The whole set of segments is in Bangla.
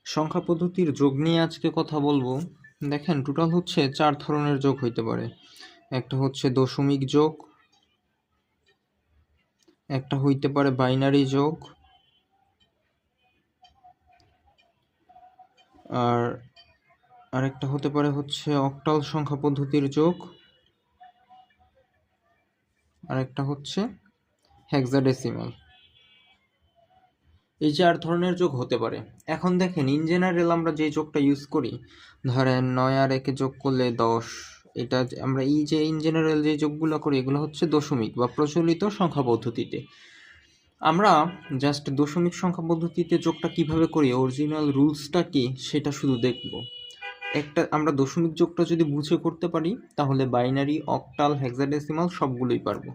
সংখ্যা পদ্ধতির যোগ নিয়ে আজকে কথা বলবো। দেখেন, টোটাল হচ্ছে 4 ধরনের যোগ হইতে পারে। একটা হচ্ছে দশমিক যোগ, একটা হইতে পারে বাইনারি যোগ, আর আরেকটা হতে পারে হচ্ছে অক্টাল সংখ্যা পদ্ধতির যোগ, আর একটা হচ্ছে হেক্সাডেসিমাল। এই 4 ধরনের যোগ হতে পারে। এখন দেখেন, ইন জেনারেল আমরা যে যোগটা ইউজ করি, ধরেন 9 আর 1 যোগ করলে 10, এটা আমরা এই যে ইন জেনারেল যে যোগগুলো করি এগুলো হচ্ছে দশমিক বা প্রচলিত সংখ্যা পদ্ধতিতে। আমরা জাস্ট দশমিক সংখ্যা পদ্ধতিতে যোগটা কিভাবে করি, অরিজিনাল রুলসটা কি সেটা শুধু দেখব। একটা আমরা দশমিক যোগটা যদি বুঝে করতে পারি তাহলে বাইনারি, অক্টাল, হেক্সাডেসিমাল সবগুলোই পারবো।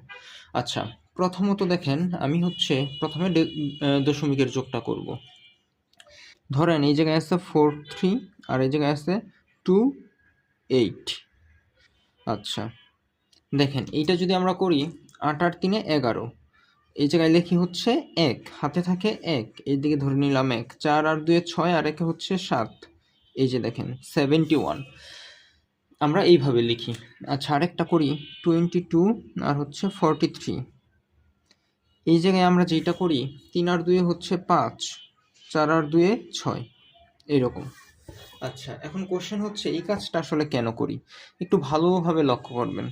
আচ্ছা, প্রথমত দেখেন, আমি হচ্ছে প্রথমে দশমিকের যোগটা করব। ধরেন এই জায়গায় আছে 4 3 আর এই জায়গায় আছে 2 8। আচ্ছা, দেখেন এইটা যদি আমরা করি 8 আর 3 11, এই জায়গায় লেখি হচ্ছে 1, হাতে থাকে 1, এই দিকে ধরে নিলাম 1, 4 আর 2 6 আর 1 হচ্ছে 7, এই যে দেখেন 71, আমরা এইভাবে লিখি। আচ্ছা, আরেকটা করি 22 আর হচ্ছে 43, এই জায়গায় আমরা যেটা করি 3 আর 2 হচ্ছে 5, 4 আর 2 6, এইরকম। আচ্ছা, এখন কোশ্চেন হচ্ছে এই কাজটা আসলে কেন করি, একটু ভালোভাবে লক্ষ্য করবেন।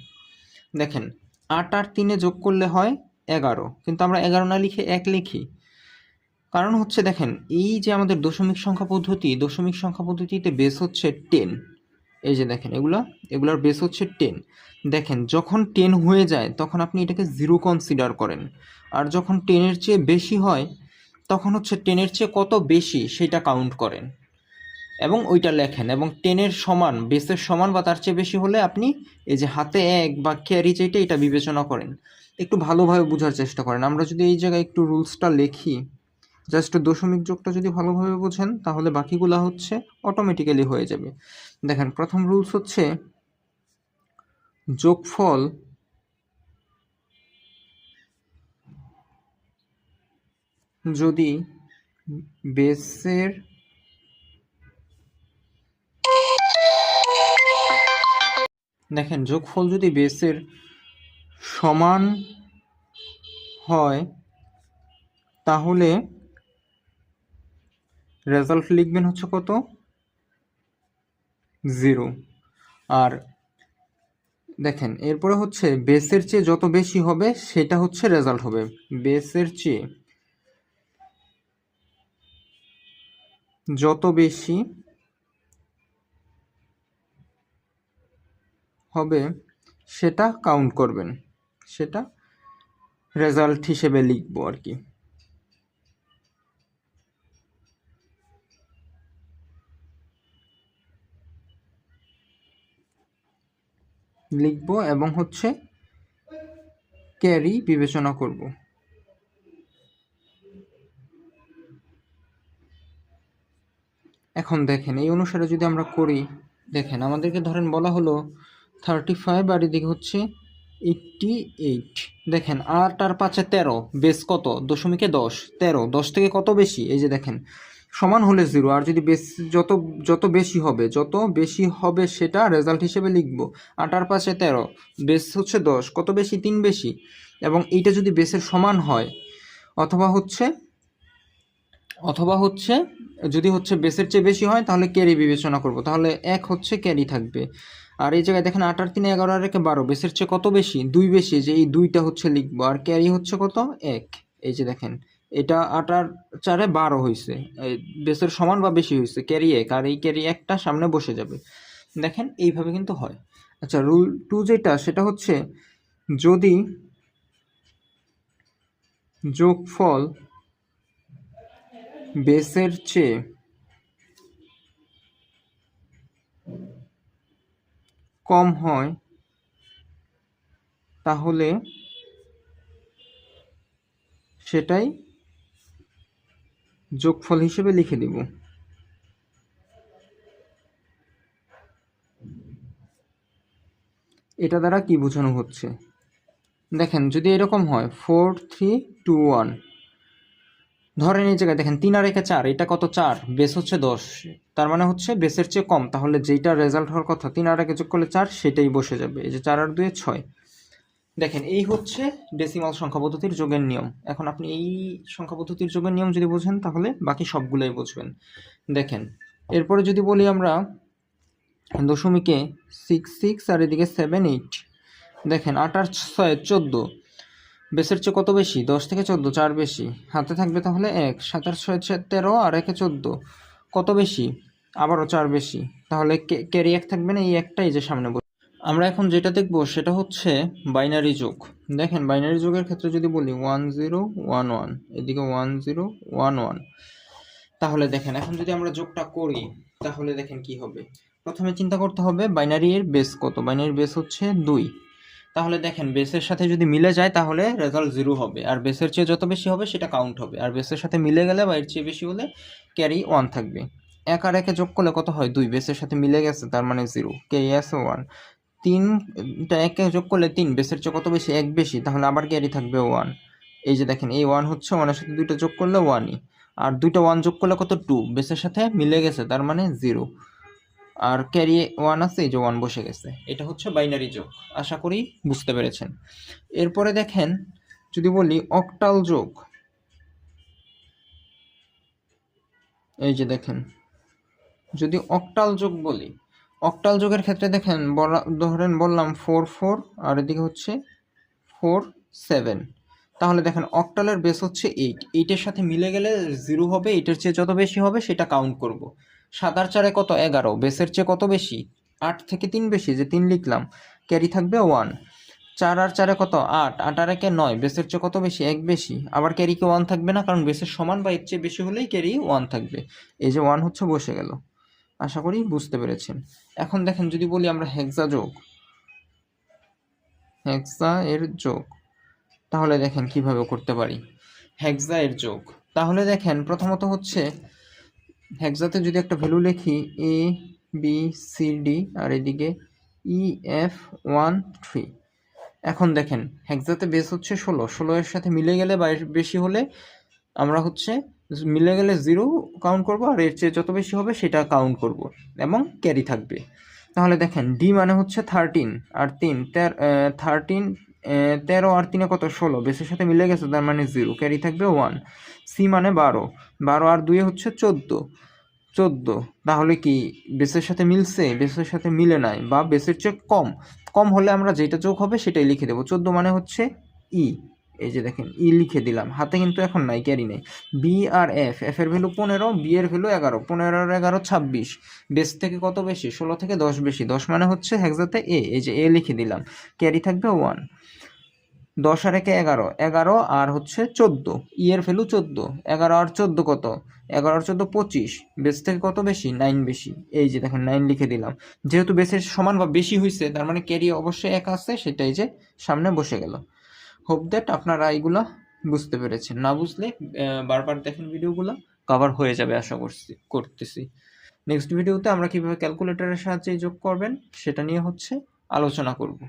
দেখেন, 8 আর 3 যোগ করলে হয় 11, কিন্তু আমরা 11 না লিখে 1 লিখি। কারণ হচ্ছে দেখেন, এই যে আমাদের দশমিক সংখ্যা পদ্ধতি, দশমিক সংখ্যা পদ্ধতিতে বেস হচ্ছে 10। এই যে দেখেন, এগুলার বেস হচ্ছে 10। দেখেন, যখন 10 হয়ে যায় তখন আপনি এটাকে 0 কনসিডার করেন, আর যখন 10-এর চেয়ে বেশি হয় তখন হচ্ছে 10-এর চেয়ে কত বেশি সেটা কাউন্ট করেন এবং ওইটা লেখেন, এবং 10-এর সমান, বেসের সমান বা তার চেয়ে বেশি হলে আপনি এই যে হাতে 1 বা ক্যারি যেটা, এটা বিবেচনা করেন। একটু ভালোভাবে বোঝার চেষ্টা করেন। আমরা যদি এই জায়গায় একটু রুলসটা লিখি, জাস্ট দশমিক যোগটা যদি ভালোভাবে বোঝেন তাহলে বাকিগুলা হচ্ছে অটোমেটিক্যালি হয়ে যাবে। দেখেন, প্রথম রুলস হচ্ছে যোগফল যদি বেসের দেখেন, যোগফল যদি বেসের সমান হয় তাহলে রেজাল্ট লিখবেন হচ্ছে কত, 0। আর দেখেন, এরপরে হচ্ছে বেসের চেয়ে যত বেশি হবে সেটা হচ্ছে রেজাল্ট হবে। বেসের চেয়ে যত বেশি হবে সেটা কাউন্ট করবেন, সেটা রেজাল্ট হিসেবে লিখবো আর কি। লিখবো এবং হচ্ছে ক্যারি বিবেচনা করব। এখন দেখেন, এই অনুসারে যদি আমরা করি, দেখেন আমাদেরকে ধরেন বলা হলো 35 আর এদিকে হচ্ছে 88। দেখেন, 8 আর 5-এ 13, বেস কত, দশমিকে 10, 13 10 থেকে কত বেশি, এই যে দেখেন সমান হলে 0, আর যদি বেস যত যত বেশি হবে, যত বেশি হবে সেটা রেজাল্ট হিসেবে লিখবো। 8 আর 5-এ 13, বেস হচ্ছে 10, কত বেশি, 3 বেশি, এবং এইটা যদি বেসের সমান হয়, অথবা হচ্ছে যদি হচ্ছে বেসের চেয়ে বেশি হয় তাহলে ক্যারি বিবেচনা করব, তাহলে 1 হচ্ছে ক্যারি থাকবে। আর এই জায়গায় দেখেন 8 আর 3 11 আর 1 12, বেসের চেয়ে কত বেশি, 2 বেশি, যে এই 2টা হচ্ছে লিখবো, আর ক্যারি হচ্ছে কত, 1। এই যে দেখেন, এটা 8 আর 4-এ 12 হয়েছে, বেসের সমান বা বেশি হয়েছে, ক্যারি 1, আর এই ক্যারি 1টা সামনে বসে যাবে। দেখেন, এইভাবে কিন্তু হয়। আচ্ছা, রুল 2 যেটা, সেটা হচ্ছে যদি যোগফল বেসের চেয়ে কম হয় তাহলে সেটাই যোগফল হিসেবে লিখে দিব। এটা দ্বারা কি বোঝানো হচ্ছে, দেখেন যদি এরকম হয় 4 3 2 1, ধরেন এই জায়গায় দেখেন 3 আর 1 4, এটা কত 4, বেস হচ্ছে 10, তার মানে হচ্ছে বেসের চেয়ে কম, তাহলে যেটা রেজাল্ট হওয়ার কথা 3 আর 1 যোগ করলে 4 সেটাই বসে যাবে। এই যে 4 আর 2 6। দেখেন এই হচ্ছে ডেসিমাল সংখ্যা পদ্ধতির যোগের নিয়ম। এখন আপনি এই সংখ্যা পদ্ধতির যোগের নিয়ম যদি বোঝেন তাহলে বাকি সবগুলোই বুঝবেন। দেখেন এরপরে যদি বলি আমরা দশমিকে 6 আর এদিকে 7 8, দেখেন 8 আর 6 14, বেসের চেয়ে কত বেশি? 10 থেকে 14, 4 বেশি, হাতে থাকবে তাহলে 1, 7 আর 6 13 আর 1 14, কত বেশি? আবারও 4 বেশি, তাহলে ক্যারি 1 থাকবে না, এই একটাই যে সামনে। আমরা এখন যেটা দেখব সেটা হচ্ছে বাইনারি যোগ। দেখেন বাইনারি যোগের ক্ষেত্রে যদি বলি 1 0 1 1, এদিকে 1 0 1 1, তাহলে দেখেন এখন যদি আমরা যোগটা করি তাহলে দেখেন কি হবে। প্রথমে চিন্তা করতে হবে বাইনারির বেস কত। বাইনারির বেস হচ্ছে 2, তাহলে দেখেন বেসের সাথে যদি মিলে যায় তাহলে রেজাল্ট 0 হবে, আর বেসের চেয়ে যত বেশি হবে সেটা কাউন্ট হবে, আর বেসের সাথে মিলে গেলে বা এর চেয়ে বেশি হলে ক্যারি 1 থাকবে। 1 আর 1 যোগ করলে কত হয়? 2, বেসের সাথে মিলে গেছে তার মানে 0, ক্যারি আছে 1। 3টা 1 যোগ করলে 3, বেসের চেয়ে কত বেশি? 1 বেশি, তাহলে আবার ক্যারি থাকবে 1। এই যে দেখেন এই 1 হচ্ছে 1 এর সাথে 2টা যোগ করলে 1ই, আর 2টা 1 যোগ করলে কত? 2, বেসের সাথে মিলে গেছে তার মানে 0, আর ক্যারি 1 আছে, এই যে 1 বসে গেছে। এটা হচ্ছে বাইনারি যোগ। আশা করি বুঝতে পেরেছেন। এরপরে দেখেন যদি বলি অক্টাল যোগ, এই যে দেখেন যদি অক্টাল যোগ বলি, অক্টাল যোগের ক্ষেত্রে দেখেন ধরেন বললাম 4 4 আর এদিকে হচ্ছে 4 7, তাহলে দেখেন অক্টালের বেস হচ্ছে 8, 8-এর সাথে মিলে গেলে 0 হবে, 8-এর চেয়ে যত বেশি হবে সেটা কাউন্ট করব। 7 আর 4 কত? 11, বেসের চেয়ে কত বেশি? 8 থেকে 3 বেশি, যে 3 লিখলাম, ক্যারি থাকবে 1। 4 আর 4 কত? 8, 8 আর 1 9, বেসের চেয়ে কত বেশি? 1 বেশি, আবার ক্যারি কি 1 থাকবে না? কারণ বেসের সমান বা এর চেয়ে বেশি হলেই ক্যারি 1 থাকবে। এই যে 1 হচ্ছে বসে গেল। আশা করি বুঝতে পেরেছেন। এখন দেখেন যদি বলি আমরা হেক্সা যোগ, হেক্সা এর যোগ, তাহলে দেখেন কিভাবে করতে পারি হেক্সা এর যোগ। তাহলে দেখেন প্রথমত হচ্ছে হেক্সাতে যদি একটা ভ্যালু লিখি a b c d আর এদিকে e f 1 3, এখন দেখেন হেক্সাতে বেস হচ্ছে 16, 16 এর সাথে মিলে গেলে বা বেশি হলে আমরা হচ্ছে মিলে গেলে 0 কাউন্ট করব, আর এর চেয়ে যত বেশি হবে সেটা কাউন্ট করব এবং ক্যারি থাকবে। তাহলে দেখেন ডি মানে হচ্ছে 13 আর 3 13, 13 আর 3 কত? 16, বেসের সাথে মিলে গেছে তার মানে 0, ক্যারি থাকবে 1। সি মানে 12, 12 আর 2 হচ্ছে 14, 14, তাহলে কি বেসের সাথে মিলছে? বেসের সাথে মিলে নাই, বা বেসের চেয়ে কম। কম হলে আমরা যেটা যোগ হবে সেটাই লিখে দেবো। 14 মানে হচ্ছে ই, এই যে দেখেন ই লিখে দিলাম, হাতে কিন্তু এখন নাই, ক্যারি নেই। বি আর এফ, এফ এর ভ্যালু 15, বি এর ভ্যালু 11, 15 আর 11 26, বেস থেকে কত বেশি? 16 থেকে 10 বেশি, 10 মানে হচ্ছে হেক্সাতে এ, এই যে এ লিখে দিলাম, ক্যারি থাকবে 1। 10 আর 1 11, 11 আর হচ্ছে 14, ই এর ভ্যালু 14, 11 আর 14 কত? 11 আর 14 25, বেস থেকে কত বেশি? 9 বেশি, এই যে দেখেন 9 লিখে দিলাম। যেহেতু বেসের সমান বা বেশি হয়েছে তার মানে ক্যারি অবশ্যই 1 আছে, সেটাই যে সামনে বসে গেল। হোপ দ্যাট আপনারা এইগুলা বুঝতে পেরেছেন। না বুঝলে বারবার দেখেন ভিডিওগুলো, কভার হয়ে যাবে আশা করতেছি। নেক্সট ভিডিওতে আমরা কিভাবে ক্যালকুলেটরের সাহায্যে যোগ করবেন সেটা নিয়ে হচ্ছে আলোচনা করব।